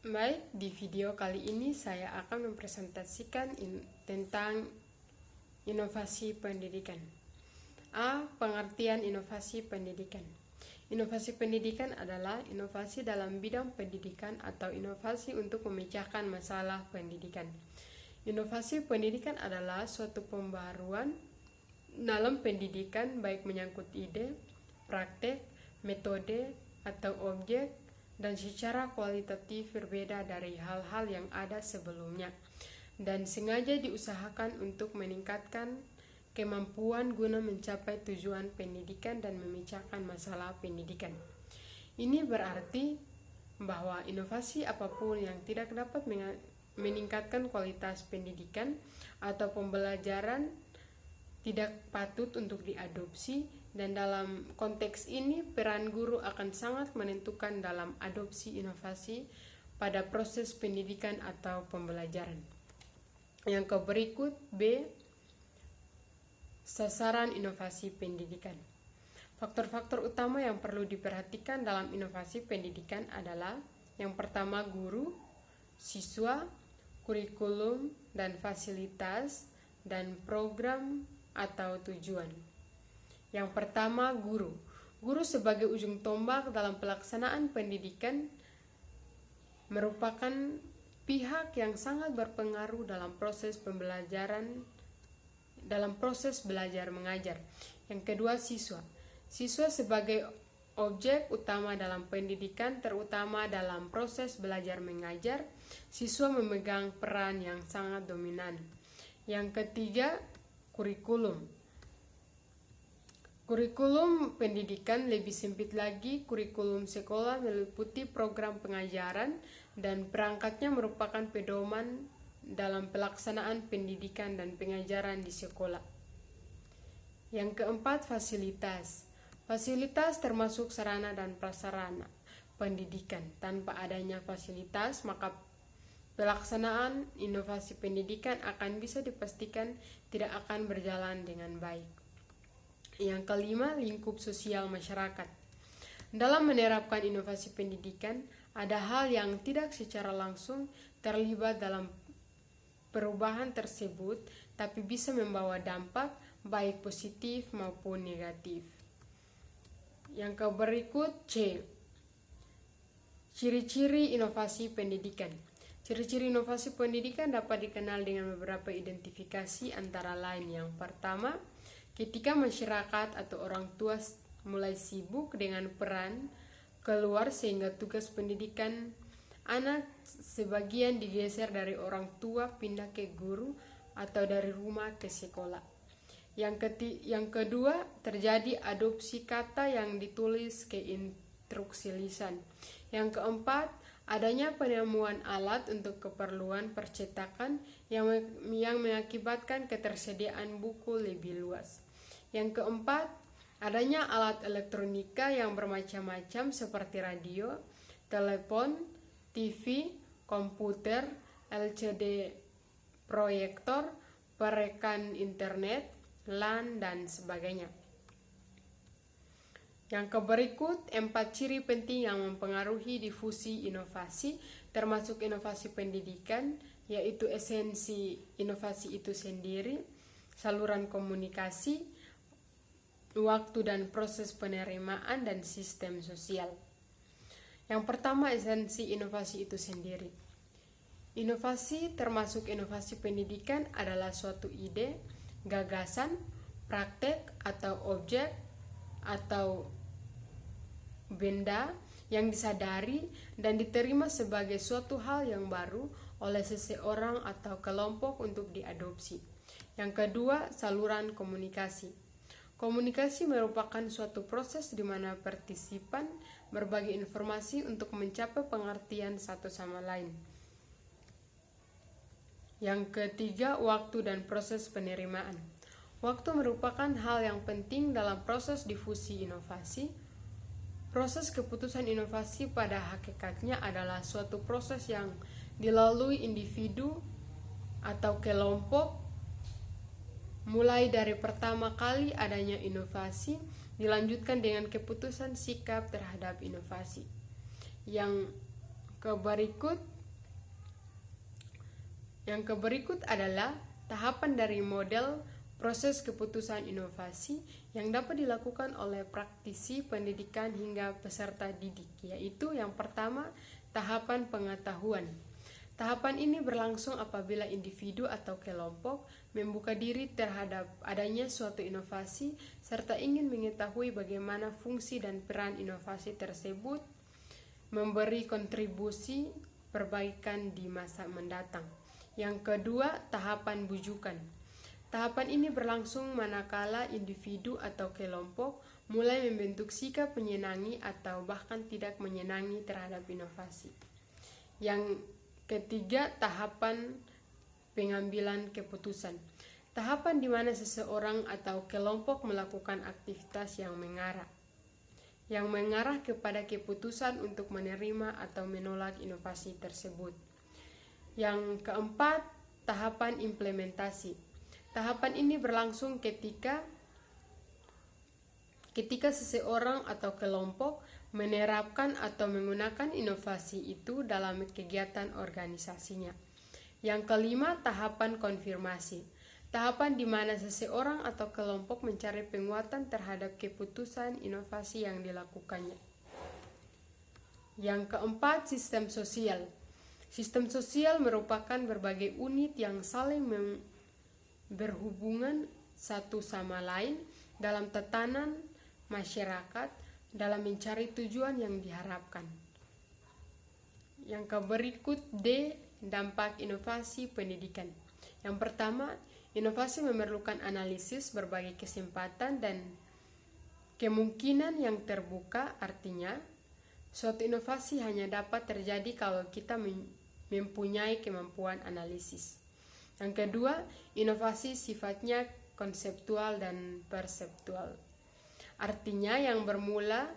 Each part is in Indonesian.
Baik, di video kali ini saya akan mempresentasikan tentang inovasi pendidikan. A. Pengertian inovasi pendidikan. Inovasi pendidikan adalah inovasi dalam bidang pendidikan atau inovasi untuk memecahkan masalah pendidikan. Inovasi pendidikan adalah suatu pembaruan dalam pendidikan baik menyangkut ide, praktek, metode, atau objek, dan secara kualitatif berbeda dari hal-hal yang ada sebelumnya, dan sengaja diusahakan untuk meningkatkan kemampuan guna mencapai tujuan pendidikan dan memecahkan masalah pendidikan. Ini berarti bahwa inovasi apapun yang tidak dapat meningkatkan kualitas pendidikan atau pembelajaran tidak patut untuk diadopsi, dan dalam konteks ini peran guru akan sangat menentukan dalam adopsi inovasi pada proses pendidikan atau pembelajaran. Yang berikut B. Sasaran inovasi pendidikan. Faktor-faktor utama yang perlu diperhatikan dalam inovasi pendidikan adalah yang pertama guru, siswa, kurikulum dan fasilitas, dan program atau tujuan. Yang pertama, guru. Guru sebagai ujung tombak dalam pelaksanaan pendidikan merupakan pihak yang sangat berpengaruh dalam proses pembelajaran, dalam proses belajar mengajar. Yang kedua, siswa. Siswa sebagai objek utama dalam pendidikan, terutama dalam proses belajar mengajar, siswa memegang peran yang sangat dominan. Yang ketiga, kurikulum. Kurikulum pendidikan lebih sempit lagi. Kurikulum sekolah meliputi program pengajaran dan perangkatnya merupakan pedoman dalam pelaksanaan pendidikan dan pengajaran di sekolah. Yang keempat, fasilitas. Fasilitas termasuk sarana dan prasarana pendidikan. Tanpa adanya fasilitas, maka pelaksanaan inovasi pendidikan akan bisa dipastikan tidak akan berjalan dengan baik. Yang kelima, lingkup sosial masyarakat. Dalam menerapkan inovasi pendidikan, ada hal yang tidak secara langsung terlibat dalam perubahan tersebut, tapi bisa membawa dampak baik positif maupun negatif. Yang berikut C. Ciri-ciri inovasi pendidikan. Ciri-ciri inovasi pendidikan dapat dikenal dengan beberapa identifikasi, antara lain yang pertama, ketika masyarakat atau orang tua mulai sibuk dengan peran keluar sehingga tugas pendidikan anak sebagian digeser dari orang tua pindah ke guru atau dari rumah ke sekolah. Yang kedua, terjadi adopsi kata yang ditulis ke instruksi lisan. Yang keempat, adanya penemuan alat untuk keperluan percetakan yang mengakibatkan ketersediaan buku lebih luas. Yang keempat, adanya alat elektronika yang bermacam-macam seperti radio, telepon, TV, komputer, LCD proyektor, perekan internet, LAN, dan sebagainya. Yang berikut 4 ciri penting yang mempengaruhi difusi inovasi, termasuk inovasi pendidikan, yaitu esensi inovasi itu sendiri, saluran komunikasi, waktu dan proses penerimaan, dan sistem sosial. Yang pertama, esensi inovasi itu sendiri. Inovasi termasuk inovasi pendidikan adalah suatu ide, gagasan, praktek atau objek atau benda yang disadari dan diterima sebagai suatu hal yang baru oleh seseorang atau kelompok untuk diadopsi. Yang kedua, saluran komunikasi. Komunikasi merupakan suatu proses di mana partisipan berbagi informasi untuk mencapai pengertian satu sama lain. Yang ketiga, waktu dan proses penerimaan. Waktu merupakan hal yang penting dalam proses difusi inovasi. Proses keputusan inovasi pada hakikatnya adalah suatu proses yang dilalui individu atau kelompok, mulai dari pertama kali adanya inovasi, dilanjutkan dengan keputusan sikap terhadap inovasi. Yang keberikut adalah tahapan dari model proses keputusan inovasi yang dapat dilakukan oleh praktisi pendidikan hingga peserta didik, yaitu yang pertama, tahapan pengetahuan. Tahapan ini berlangsung apabila individu atau kelompok membuka diri terhadap adanya suatu inovasi serta ingin mengetahui bagaimana fungsi dan peran inovasi tersebut memberi kontribusi perbaikan di masa mendatang. Yang kedua, tahapan bujukan. Tahapan ini berlangsung manakala individu atau kelompok mulai membentuk sikap menyenangi atau bahkan tidak menyenangi terhadap inovasi. Yang ketiga, tahapan pengambilan keputusan. Tahapan di mana seseorang atau kelompok melakukan aktivitas yang mengarah kepada keputusan untuk menerima atau menolak inovasi tersebut. Yang keempat, tahapan implementasi. Tahapan ini berlangsung ketika seseorang atau kelompok menerapkan atau menggunakan inovasi itu dalam kegiatan organisasinya. Yang kelima, tahapan konfirmasi. Tahapan di mana seseorang atau kelompok mencari penguatan terhadap keputusan inovasi yang dilakukannya. Yang keempat, sistem sosial. Sistem sosial merupakan berbagai unit yang saling berhubungan satu sama lain dalam tatanan masyarakat dalam mencari tujuan yang diharapkan. Yang berikut D, dampak inovasi pendidikan. Yang pertama, inovasi memerlukan analisis berbagai kesempatan dan kemungkinan yang terbuka, artinya suatu inovasi hanya dapat terjadi kalau kita mempunyai kemampuan analisis. Yang kedua, inovasi sifatnya konseptual dan perseptual. Artinya yang bermula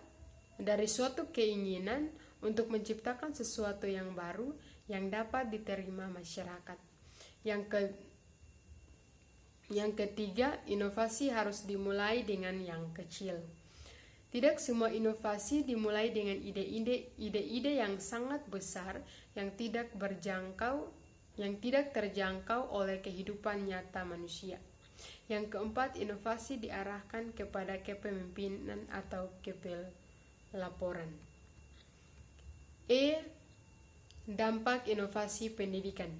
dari suatu keinginan untuk menciptakan sesuatu yang baru yang dapat diterima masyarakat. Yang ketiga, inovasi harus dimulai dengan yang kecil. Tidak semua inovasi dimulai dengan ide-ide yang sangat besar yang tidak terjangkau oleh kehidupan nyata manusia. Yang keempat, inovasi diarahkan kepada kepemimpinan atau kepelaporan. E, dampak inovasi pendidikan.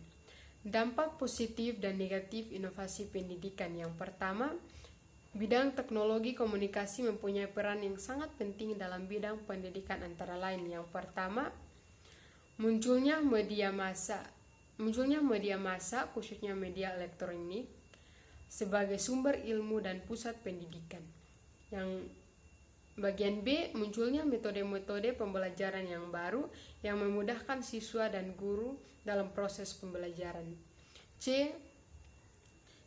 Dampak positif dan negatif inovasi pendidikan. Yang pertama, bidang teknologi komunikasi mempunyai peran yang sangat penting dalam bidang pendidikan antara lain. Yang pertama, munculnya media massa khususnya media elektronik sebagai sumber ilmu dan pusat pendidikan. Yang bagian B, munculnya metode-metode pembelajaran yang baru yang memudahkan siswa dan guru dalam proses pembelajaran. C,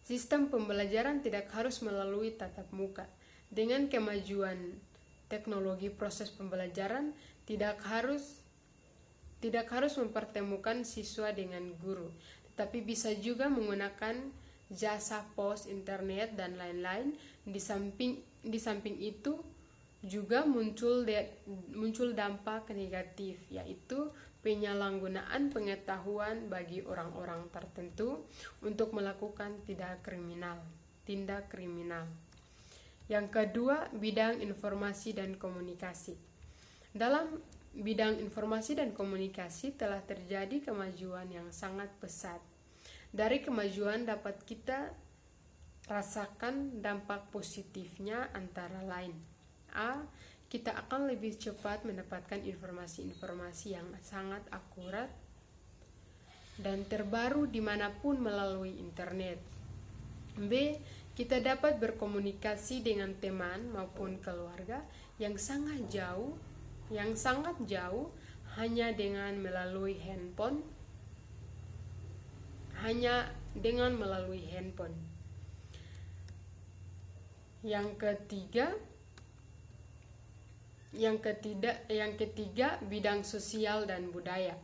sistem pembelajaran tidak harus melalui tatap muka. Dengan kemajuan teknologi, proses pembelajaran tidak harus mempertemukan siswa dengan guru, tetapi bisa juga menggunakan jasa pos, internet, dan lain-lain. Di samping itu juga muncul dampak negatif, yaitu penyalahgunaan pengetahuan bagi orang-orang tertentu untuk melakukan tindak kriminal. Yang kedua, bidang informasi dan komunikasi. Dalam bidang informasi dan komunikasi telah terjadi kemajuan yang sangat pesat. Dari kemajuan dapat kita rasakan dampak positifnya antara lain. A, kita akan lebih cepat mendapatkan informasi-informasi yang sangat akurat dan terbaru dimanapun melalui internet. B, kita dapat berkomunikasi dengan teman maupun keluarga yang sangat jauh hanya dengan melalui handphone. Yang ketiga, bidang sosial dan budaya.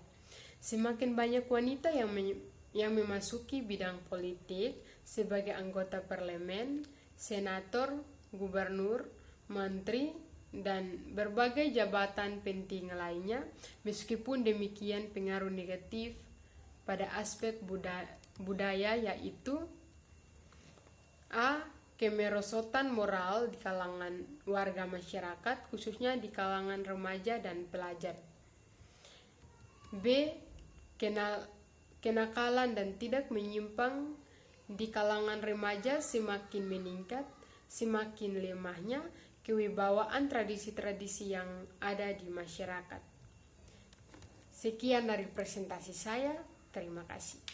Semakin banyak wanita yang memasuki bidang politik sebagai anggota parlemen, senator, gubernur, menteri, dan berbagai jabatan penting lainnya. Meskipun demikian, pengaruh negatif pada aspek budaya yaitu A. Kemerosotan moral di kalangan warga masyarakat, khususnya di kalangan remaja dan pelajar. B. Kenakalan dan tidak menyimpang di kalangan remaja semakin meningkat, semakin lemahnya kewibawaan tradisi-tradisi yang ada di masyarakat. Sekian dari presentasi saya. Terima kasih.